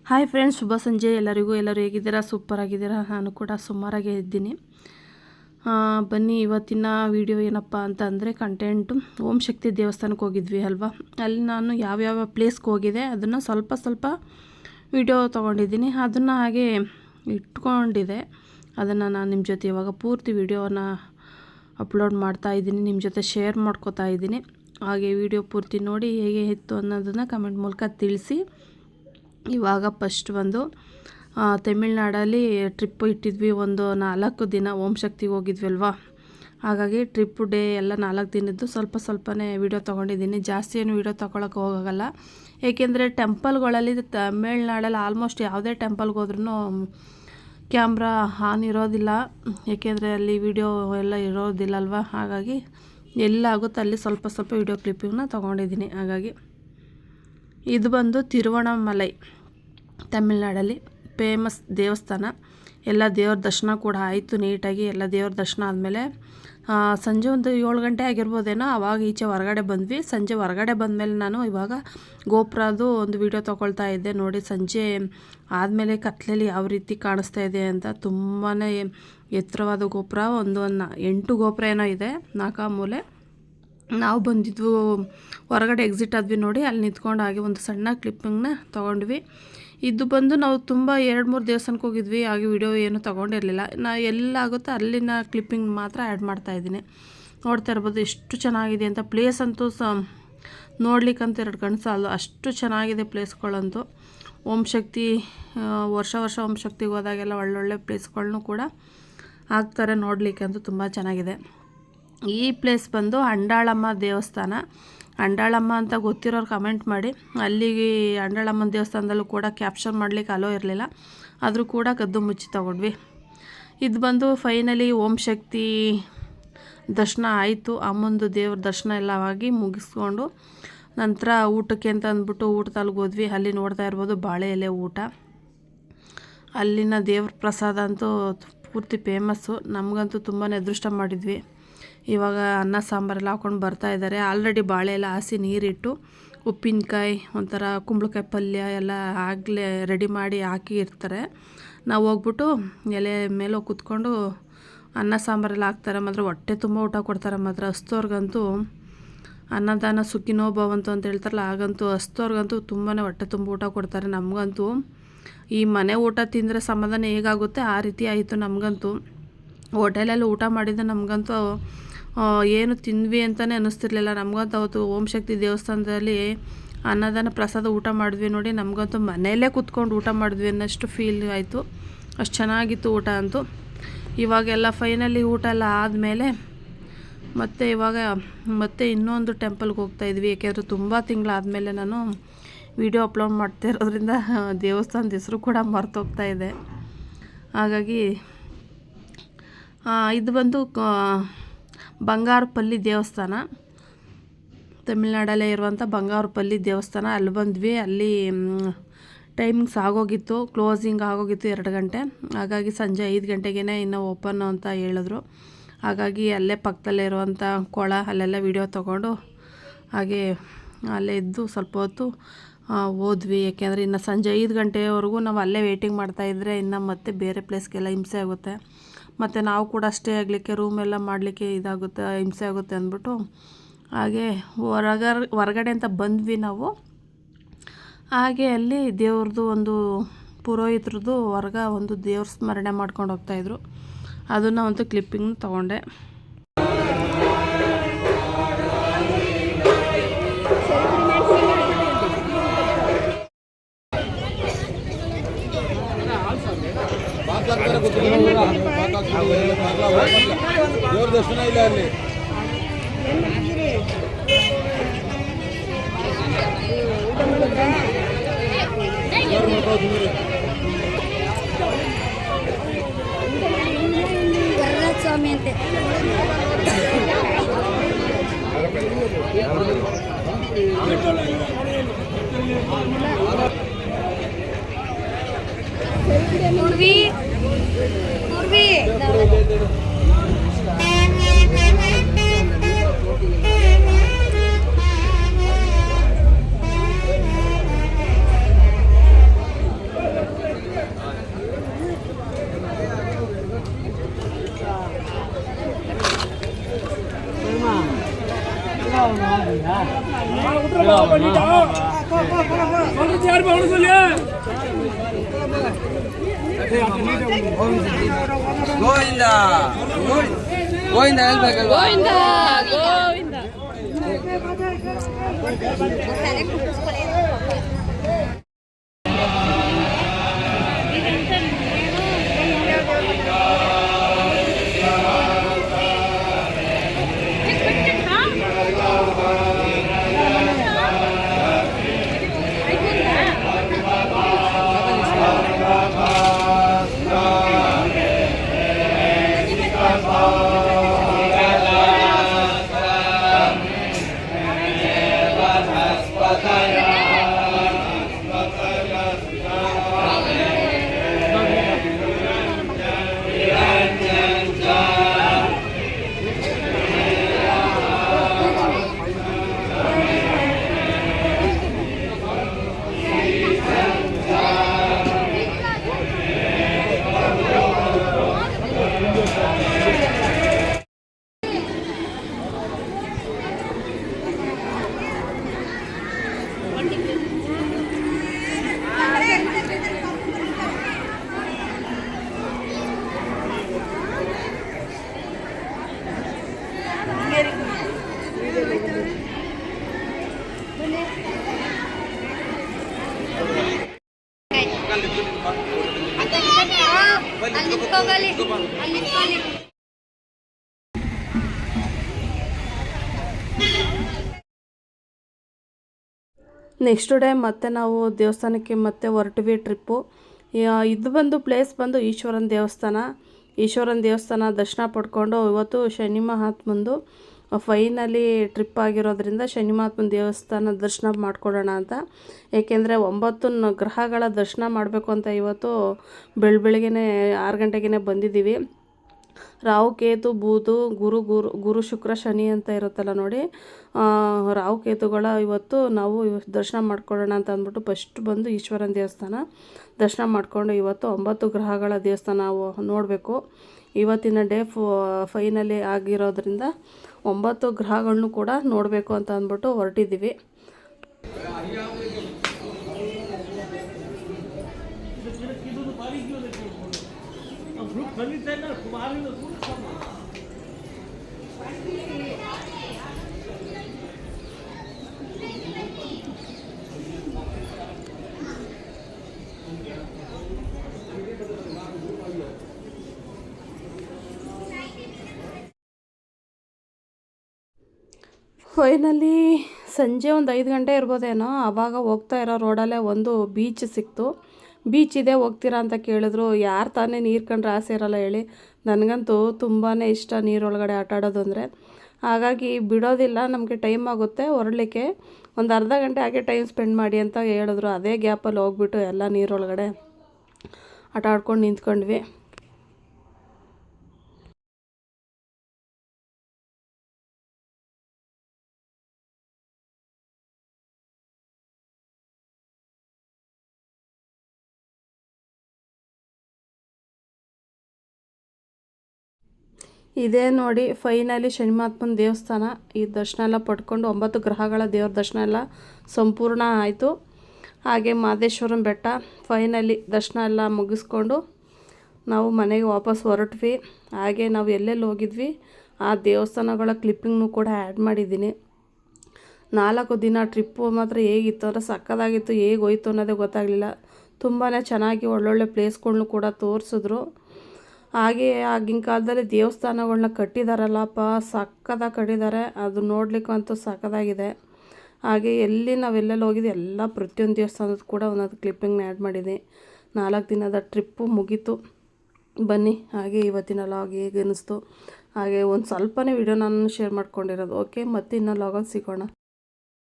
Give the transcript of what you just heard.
Hi friends, ಶುಭ ಸಂಜೆ ಎಲ್ಲರಿಗೂ. ಎಲ್ಲರೂ ಹೇಗಿದ್ದೀರಾ? ಸೂಪರ್ ಆಗಿದ್ದೀರಾ? ನಾನು ಕೂಡ ಸುಮಾರಾಗೇ ಇದ್ದೀನಿ. ಬನ್ನಿ, ಇವತ್ತಿನ ವಿಡಿಯೋ ಏನಪ್ಪ ಅಂತ ಅಂದರೆ ಕಂಟೆಂಟು ಓಂ ಶಕ್ತಿ ದೇವಸ್ಥಾನಕ್ಕೆ ಹೋಗಿದ್ವಿ ಅಲ್ವಾ. ಅಲ್ಲಿ ನಾನು ಯಾವ್ಯಾವ ಪ್ಲೇಸ್ಗೆ ಹೋಗಿದೆ ಅದನ್ನು ಸ್ವಲ್ಪ ವಿಡಿಯೋ ತೊಗೊಂಡಿದ್ದೀನಿ. ಅದನ್ನು ಹಾಗೆ ಇಟ್ಕೊಂಡಿದೆ. ಅದನ್ನು ನಾನು ನಿಮ್ಮ ಜೊತೆ ಇವಾಗ ಪೂರ್ತಿ ವಿಡಿಯೋನ ಅಪ್ಲೋಡ್ ಮಾಡ್ತಾಯಿದ್ದೀನಿ, ನಿಮ್ಮ ಜೊತೆ ಶೇರ್ ಮಾಡ್ಕೋತಾ ಇದ್ದೀನಿ. ಹಾಗೆ ವಿಡಿಯೋ ಪೂರ್ತಿ ನೋಡಿ ಹೇಗೆ ಇತ್ತು ಅನ್ನೋದನ್ನು ಕಮೆಂಟ್ ಮೂಲಕ ತಿಳಿಸಿ. ಇವಾಗ ಫಸ್ಟ್ ಬಂದು ತಮಿಳ್ನಾಡಲ್ಲಿ ಟ್ರಿಪ್ ಇಟ್ಟಿದ್ವಿ. ಒಂದು 4 ದಿನ ಓಂ ಶಕ್ತಿಗೆ ಹೋಗಿದ್ವಿ ಅಲ್ವಾ. ಹಾಗಾಗಿ ಟ್ರಿಪ್ ಡೇ ಎಲ್ಲ 4 ದಿನದ್ದು ಸ್ವಲ್ಪನೇ ವೀಡಿಯೋ ತೊಗೊಂಡಿದ್ದೀನಿ. ಜಾಸ್ತಿ ಏನು ವೀಡಿಯೋ ತೊಗೊಳಕ್ಕೆ ಹೋಗಲ್ಲ, ಏಕೆಂದರೆ ಟೆಂಪಲ್ಗಳಲ್ಲಿ ತಮಿಳ್ನಾಡಲ್ಲಿ ಆಲ್ಮೋಸ್ಟ್ ಯಾವುದೇ ಟೆಂಪಲ್ಗೆ ಹೋದ್ರೂ ಕ್ಯಾಮ್ರಾ ಆನ್ ಇರೋದಿಲ್ಲ, ಏಕೆಂದರೆ ಅಲ್ಲಿ ವಿಡಿಯೋ ಎಲ್ಲ ಇರೋದಿಲ್ಲ ಅಲ್ವಾ. ಹಾಗಾಗಿ ಎಲ್ಲಾಗುತ್ತೆ ಅಲ್ಲಿ ಸ್ವಲ್ಪ ವೀಡಿಯೋ ಕ್ಲಿಪ್ಪಿಂಗ್ನ ತೊಗೊಂಡಿದ್ದೀನಿ. ಹಾಗಾಗಿ ಇದು ಬಂದು ತಿರುವಣ್ಣಾಮಲೈ, ತಮಿಳ್ನಾಡಲ್ಲಿ ಫೇಮಸ್ ದೇವಸ್ಥಾನ. ಎಲ್ಲ ದೇವ್ರ ದರ್ಶನ ಕೂಡ ಆಯಿತು ನೀಟಾಗಿ. ಎಲ್ಲ ದೇವ್ರ ದರ್ಶನ ಆದಮೇಲೆ ಸಂಜೆ ಒಂದು 7 ಗಂಟೆ ಆಗಿರ್ಬೋದೇನೋ, ಆವಾಗ ಈಚೆ ಹೊರಗಡೆ ಬಂದ್ವಿ. ಸಂಜೆ ಹೊರಗಡೆ ಬಂದಮೇಲೆ ನಾನು ಇವಾಗ ಗೋಪುರದ್ದು ಒಂದು ವಿಡಿಯೋ ತೊಗೊಳ್ತಾ ಇದ್ದೆ. ನೋಡಿ, ಸಂಜೆ ಆದಮೇಲೆ ಕತ್ಲೆಯಲ್ಲಿ ಯಾವ ರೀತಿ ಕಾಣಿಸ್ತಾ ಇದೆ ಅಂತ. ತುಂಬಾ ಎತ್ತರವಾದ ಗೋಪುರ, ಒಂದು 8 ಗೋಪುರ ಏನೋ ಇದೆ 4 ಮೂಲೆ. ನಾವು ಬಂದಿದ್ವು ಹೊರಗಡೆ ಎಕ್ಸಿಟ್ ಆದ್ವಿ ನೋಡಿ, ಅಲ್ಲಿ ನಿಂತ್ಕೊಂಡು ಹಾಗೆ ಒಂದು ಸಣ್ಣ ಕ್ಲಿಪ್ಪಿಂಗ್ನ ತೊಗೊಂಡ್ವಿ. ಇದು ಬಂದು ನಾವು ತುಂಬ 2-3 ದೇವಸ್ಥಾನಕ್ಕೆ ಹೋಗಿದ್ವಿ, ಹಾಗೆ ವಿಡಿಯೋ ಏನು ತೊಗೊಂಡಿರಲಿಲ್ಲ. ಎಲ್ಲಾಗುತ್ತೋ ಅಲ್ಲಿನ ಕ್ಲಿಪ್ಪಿಂಗ್ ಮಾತ್ರ ಆ್ಯಡ್ ಮಾಡ್ತಾಯಿದ್ದೀನಿ. ನೋಡ್ತಾ ಇರ್ಬೋದು ಎಷ್ಟು ಚೆನ್ನಾಗಿದೆ ಅಂತ. ಪ್ಲೇಸ್ ಅಂತೂ ನೋಡ್ಲಿಕ್ಕಂತೂ 2 ಕಣ್ಣು ಸಾಲದು, ಅಷ್ಟು ಚೆನ್ನಾಗಿದೆ ಪ್ಲೇಸ್ಗಳಂತೂ. ಓಂ ಶಕ್ತಿ ವರ್ಷ ಓಂ ಶಕ್ತಿಗೆ ಹೋದಾಗೆಲ್ಲ ಒಳ್ಳೊಳ್ಳೆ ಪ್ಲೇಸ್ಗಳನ್ನೂ ಕೂಡ ಹಾಕ್ತಾರೆ ನೋಡಲಿಕ್ಕೆ, ಅಂತೂ ತುಂಬ ಚೆನ್ನಾಗಿದೆ. ಈ ಪ್ಲೇಸ್ ಬಂದು ಅಂಡಾಳಮ್ಮ ದೇವಸ್ಥಾನ. ಅಂಡಾಳಮ್ಮ ಅಂತ ಗೊತ್ತಿರೋರು ಕಮೆಂಟ್ ಮಾಡಿ. ಅಲ್ಲಿಗೆ ಅಂಡಾಳಮ್ಮನ ದೇವಸ್ಥಾನದಲ್ಲೂ ಕೂಡ ಕ್ಯಾಪ್ಚರ್ ಮಾಡಲಿಕ್ಕೆ ಅಲೋ ಇರಲಿಲ್ಲ, ಆದರೂ ಕೂಡ ಕದ್ದು ಮುಚ್ಚಿ ತೊಗೊಂಡ್ವಿ. ಇದು ಬಂದು ಫೈನಲಿ ಓಂ ಶಕ್ತಿ ದರ್ಶನ ಆಯಿತು. ಅಮ್ಮಂದು ದೇವ್ರ ದರ್ಶನ ಎಲ್ಲ ಆಗಿ ಮುಗಿಸ್ಕೊಂಡು ನಂತರ ಊಟಕ್ಕೆ ಅಂತ ಅಂದ್ಬಿಟ್ಟು ಊಟದಲ್ಲಿ ಹೋದ್ವಿ. ಅಲ್ಲಿ ನೋಡ್ತಾ ಇರ್ಬೋದು ಬಾಳೆ ಎಲೆ ಊಟ. ಅಲ್ಲಿನ ದೇವ್ರ ಪ್ರಸಾದ ಅಂತೂ ಪೂರ್ತಿ ಫೇಮಸ್ಸು. ನಮಗಂತೂ ತುಂಬಾ ಅದೃಷ್ಟ ಮಾಡಿದ್ವಿ. ಇವಾಗ ಅನ್ನ ಸಾಂಬಾರೆಲ್ಲ ಹಾಕ್ಕೊಂಡು ಬರ್ತಾಯಿದ್ದಾರೆ. ಆಲ್ರೆಡಿ ಬಾಳೆ ಎಲ್ಲ ಹಾಸಿ ನೀರಿಟ್ಟು ಉಪ್ಪಿನಕಾಯಿ ಒಂಥರ ಕುಂಬಳಕಾಯಿ ಪಲ್ಯ ಎಲ್ಲ ಆಗಲೇ ರೆಡಿ ಮಾಡಿ ಹಾಕಿ ಇರ್ತಾರೆ. ನಾವು ಹೋಗ್ಬಿಟ್ಟು ಎಲೆ ಮೇಲೆ ಕೂತ್ಕೊಂಡು ಅನ್ನ ಸಾಂಬಾರೆಲ್ಲ ಹಾಕ್ತಾರೆ. ಮಾತ್ರ ಹೊಟ್ಟೆ ತುಂಬ ಊಟ ಕೊಡ್ತಾರೆ. ಮಾತ್ರ ಹಸ್ತೋರ್ಗಂತೂ ಅನ್ನದಾನ ಸುಖಿನೋ ಭವಂತು ಅಂತ ಹೇಳ್ತಾರಲ್ಲ, ಹಾಗಂತೂ ಹಸ್ತೋರ್ಗಂತೂ ತುಂಬಾ ಹೊಟ್ಟೆ ತುಂಬ ಊಟ ಕೊಡ್ತಾರೆ. ನಮಗಂತೂ ಈ ಮನೆ ಊಟ ತಿಂದರೆ ಸಮಾಧಾನ ಹೇಗಾಗುತ್ತೆ ಆ ರೀತಿ ಆಯಿತು ನಮಗಂತೂ. ಹೋಟೆಲಲ್ಲಿ ಊಟ ಮಾಡಿದ್ದು ನಮಗಂತೂ ಏನು ತಿಂದ್ವಿ ಅಂತಲೇ ಅನ್ನಿಸ್ತಿರ್ಲಿಲ್ಲ. ನಮಗಂತೂ ಅವತ್ತು ಓಂ ಶಕ್ತಿ ದೇವಸ್ಥಾನದಲ್ಲಿ ಅನ್ನದಾನ ಪ್ರಸಾದ ಊಟ ಮಾಡಿದ್ವಿ ನೋಡಿ, ನಮಗಂತೂ ಮನೆಯಲ್ಲೇ ಕೂತ್ಕೊಂಡು ಊಟ ಮಾಡಿದ್ವಿ ಅನ್ನೋಷ್ಟು ಫೀಲ್ ಆಯಿತು. ಅಷ್ಟು ಚೆನ್ನಾಗಿತ್ತು ಊಟ ಅಂತೂ. ಇವಾಗೆಲ್ಲ ಫೈನಲಿ ಊಟ ಎಲ್ಲ ಆದಮೇಲೆ ಮತ್ತೆ ಇನ್ನೊಂದು ಟೆಂಪಲ್ಗೆ ಹೋಗ್ತಾಯಿದ್ವಿ. ಏಕೆಂದರೆ ತುಂಬ ತಿಂಗಳಾದಮೇಲೆ ನಾನು ವಿಡಿಯೋ ಅಪ್ಲೋಡ್ ಮಾಡ್ತಾ ಇರೋದ್ರಿಂದ ದೇವಸ್ಥಾನದ ಹೆಸರು ಕೂಡ ಮರ್ತೋಗ್ತಾ ಇದೆ. ಹಾಗಾಗಿ ಇದು ಬಂದು ಬಂಗಾರಪಲ್ಲಿ ದೇವಸ್ಥಾನ, ತಮಿಳ್ನಾಡಲ್ಲೇ ಇರುವಂಥ ಬಂಗಾರಪಲ್ಲಿ ದೇವಸ್ಥಾನ. ಅಲ್ಲಿ ಬಂದ್ವಿ. ಅಲ್ಲಿ ಟೈಮಿಂಗ್ಸ್ ಆಗೋಗಿತ್ತು, ಕ್ಲೋಸಿಂಗ್ ಆಗೋಗಿತ್ತು 2 ಗಂಟೆ. ಹಾಗಾಗಿ ಸಂಜೆ 5 ಗಂಟೆಗೇ ಇನ್ನೂ ಓಪನ್ ಅಂತ ಹೇಳಿದ್ರು. ಹಾಗಾಗಿ ಅಲ್ಲೇ ಪಕ್ಕದಲ್ಲೇ ಇರುವಂಥ ಕೊಳ ಅಲ್ಲೆಲ್ಲ ವಿಡಿಯೋ ತೊಗೊಂಡು ಹಾಗೆ ಅಲ್ಲೇ ಇದ್ದು ಸ್ವಲ್ಪ ಹೊತ್ತು ಹೋದ್ವಿ. ಏಕೆಂದರೆ ಇನ್ನು ಸಂಜೆ 5 ಗಂಟೆವರೆಗೂ ನಾವು ಅಲ್ಲೇ ವೇಟಿಂಗ್ ಮಾಡ್ತಾಯಿದ್ರೆ ಇನ್ನು ಮತ್ತೆ ಬೇರೆ ಪ್ಲೇಸ್ಗೆಲ್ಲ ಹಿಂಸೆ ಆಗುತ್ತೆ. ಮತ್ತು ನಾವು ಕೂಡ ಸ್ಟೇ ಆಗಲಿಕ್ಕೆ ರೂಮೆಲ್ಲ ಮಾಡಲಿಕ್ಕೆ ಇದಾಗುತ್ತೆ, ಹಿಂಸೆ ಆಗುತ್ತೆ ಅಂದ್ಬಿಟ್ಟು ಹಾಗೆ ಹೊರಗಡೆ ಅಂತ ಬಂದ್ವಿ ನಾವು. ಹಾಗೆ ಅಲ್ಲಿ ದೇವ್ರದ್ದು ಒಂದು ಪುರೋಹಿತ್ರದ್ದು ಒಂದು ದೇವ್ರ ಸ್ಮರಣೆ ಮಾಡ್ಕೊಂಡು ಹೋಗ್ತಾಯಿದ್ರು. ಅದನ್ನು ಒಂದು ಕ್ಲಿಪ್ಪಿಂಗ್ ತೊಗೊಂಡೆ. ದೇವ್ರ ದರ್ಶನ ಇಲ್ಲ ಅಲ್ಲಿ. ಸ್ವಾಮಿ ಅಂತೆ ಗೋವಿಂದ ಗೋವಿಂದ ಹೇಳ್ಬೇಕಲ್ವಾ ನೆಕ್ಸ್ಟ್ ಡೇ ಮತ್ತೆ ನಾವು ದೇವಸ್ಥಾನಕ್ಕೆ ಮತ್ತೆ ಹೊರಟ್ವಿ ಟ್ರಿಪ್ಪು. ಇದು ಬಂದು ಪ್ಲೇಸ್ ಬಂದು ಈಶ್ವರನ ದೇವಸ್ಥಾನ ದರ್ಶನ ಪಡ್ಕೊಂಡು ಇವತ್ತು ಶನಿ ಮಹಾತ್ಮಂದು ಫೈನಲಿ ಟ್ರಿಪ್ ಆಗಿರೋದ್ರಿಂದ ಶನಿ ಮಹಾತ್ಮನ ದೇವಸ್ಥಾನ ದರ್ಶನ ಮಾಡ್ಕೊಳ್ಳೋಣ ಅಂತ. ಏಕೆಂದರೆ 9 ಗ್ರಹಗಳ ದರ್ಶನ ಮಾಡಬೇಕು ಅಂತ ಇವತ್ತು ಬೆಳಗ್ಗೆನೇ 6 ಗಂಟೆಗೆ ಬಂದಿದ್ದೀವಿ. ರಾಹು ಕೇತು ಬೂದು ಗುರು ಶುಕ್ರ ಶನಿ ಅಂತ ಇರುತ್ತಲ್ಲ ನೋಡಿ, ರಾಹು ಕೇತುಗಳ ಇವತ್ತು ನಾವು ದರ್ಶನ ಮಾಡ್ಕೊಳ್ಳೋಣ ಅಂತ ಅಂದ್ಬಿಟ್ಟು ಫಸ್ಟ್ ಬಂದು ಈಶ್ವರನ ದೇವಸ್ಥಾನ ದರ್ಶನ ಮಾಡಿಕೊಂಡು ಇವತ್ತು 9 ಗ್ರಹಗಳ ದೇವಸ್ಥಾನ ನಾವು ನೋಡಬೇಕು. ಇವತ್ತಿನ ಡೇ ಫೈನಲಿ ಆಗಿರೋದ್ರಿಂದ 9 ಗ್ರಹಗಳನ್ನು ಕೂಡ ನೋಡಬೇಕು ಅಂತ ಅಂದ್ಬಿಟ್ಟು ಹೊರಟಿದ್ದೀವಿ. ಫೈನಲಿ ಸಂಜೆ ಒಂದು 5 ಗಂಟೆ ಇರ್ಬೋದೇನೋ, ಆವಾಗ ಹೋಗ್ತಾ ಇರೋ ರೋಡಲ್ಲೇ ಒಂದು ಬೀಚ್ ಸಿಕ್ತು. ಬೀಚ್ ಇದೆ ಹೋಗ್ತೀರಾ ಅಂತ ಕೇಳಿದ್ರು. ಯಾರು ತಾನೇ ನೀರು ಕಂಡ್ರೆ ಆಸೆ ಇರೋಲ್ಲ ಹೇಳಿ. ನನಗಂತೂ ತುಂಬಾ ಇಷ್ಟ ನೀರೊಳಗಡೆ ಆಟ ಆಡೋದು ಅಂದರೆ. ಹಾಗಾಗಿ ಬಿಡೋದಿಲ್ಲ, ನಮಗೆ ಟೈಮ್ ಆಗುತ್ತೆ ಹೊರಡಲಿಕ್ಕೆ, ಒಂದು ಅರ್ಧ ಗಂಟೆ ಹಾಗೆ ಟೈಮ್ ಸ್ಪೆಂಡ್ ಮಾಡಿ ಅಂತ ಹೇಳಿದ್ರು. ಅದೇ ಗ್ಯಾಪಲ್ಲಿ ಹೋಗ್ಬಿಟ್ಟು ಎಲ್ಲ ನೀರೊಳಗಡೆ ಆಟ ಆಡ್ಕೊಂಡು ನಿಂತ್ಕೊಂಡ್ವಿ. ಇದೇ ನೋಡಿ ಫೈನಲಿ ಶನಿ ಮಹಾತ್ಮನ ದೇವಸ್ಥಾನ. ಈ ದರ್ಶನ ಎಲ್ಲ ಪಡ್ಕೊಂಡು 9 ಗ್ರಹಗಳ ದೇವ್ರ ದರ್ಶನ ಎಲ್ಲ ಸಂಪೂರ್ಣ ಆಯಿತು. ಹಾಗೆ ಮಹದೇಶ್ವರನ ಬೆಟ್ಟ ಫೈನಲಿ ದರ್ಶನ ಎಲ್ಲ ಮುಗಿಸ್ಕೊಂಡು ನಾವು ಮನೆಗೆ ವಾಪಸ್ ಹೊರಟ್ವಿ. ಹಾಗೆ ನಾವು ಎಲ್ಲೆಲ್ಲಿ ಹೋಗಿದ್ವಿ ಆ ದೇವಸ್ಥಾನಗಳ ಕ್ಲಿಪ್ಪಿಂಗ್ನು ಕೂಡ ಆ್ಯಡ್ ಮಾಡಿದ್ದೀನಿ. 4 ದಿನ ಟ್ರಿಪ್ಪು ಮಾತ್ರ ಹೇಗಿತ್ತು ಅಂದರೆ ಸಕ್ಕತ್ತಾಗಿತ್ತು. ಹೇಗೆ ಹೋಯ್ತು ಅನ್ನೋದೇ ಗೊತ್ತಾಗಲಿಲ್ಲ. ತುಂಬಾ ಚೆನ್ನಾಗಿ ಒಳ್ಳೊಳ್ಳೆ ಪ್ಲೇಸ್ಗಳ್ನು ಕೂಡ ತೋರಿಸಿದ್ರು. ಹಾಗೆ ಆಗಿನ ಕಾಲದಲ್ಲಿ ದೇವಸ್ಥಾನಗಳನ್ನ ಕಟ್ಟಿದಾರಲ್ಲಪ್ಪ, ಸಕ್ಕತ್ತಾಗಿ ಕಟ್ಟಿದ್ದಾರೆ. ಅದು ನೋಡಲಿಕ್ಕಂತೂ ಸಕ್ಕತ್ತಾಗಿದೆ. ಹಾಗೆ ನಾವೆಲ್ಲೆಲ್ಲಿ ಹೋಗಿದ್ವಿ ಎಲ್ಲ ಪ್ರತಿಯೊಂದು ದೇವಸ್ಥಾನದ ಕೂಡ ಒಂದೊಂದು ಕ್ಲಿಪ್ಪಿಂಗ್ನ ಆ್ಯಡ್ ಮಾಡಿದೆ. 4 ದಿನದ ಟ್ರಿಪ್ಪು ಮುಗೀತು. ಬನ್ನಿ ಹಾಗೆ ಇವತ್ತಿನ ಲಾಗ್ ಹೇಗೆ ಅನ್ನಿಸ್ತು ಹಾಗೆ ಒಂದು ಸ್ವಲ್ಪನೇ ವಿಡಿಯೋ ನಾನು ಶೇರ್ ಮಾಡ್ಕೊಂಡಿರೋದು. ಓಕೆ, ಮತ್ತೆ ಇನ್ನೂ ಲಾಗಲ್ಲಿ ಸಿಗೋಣ.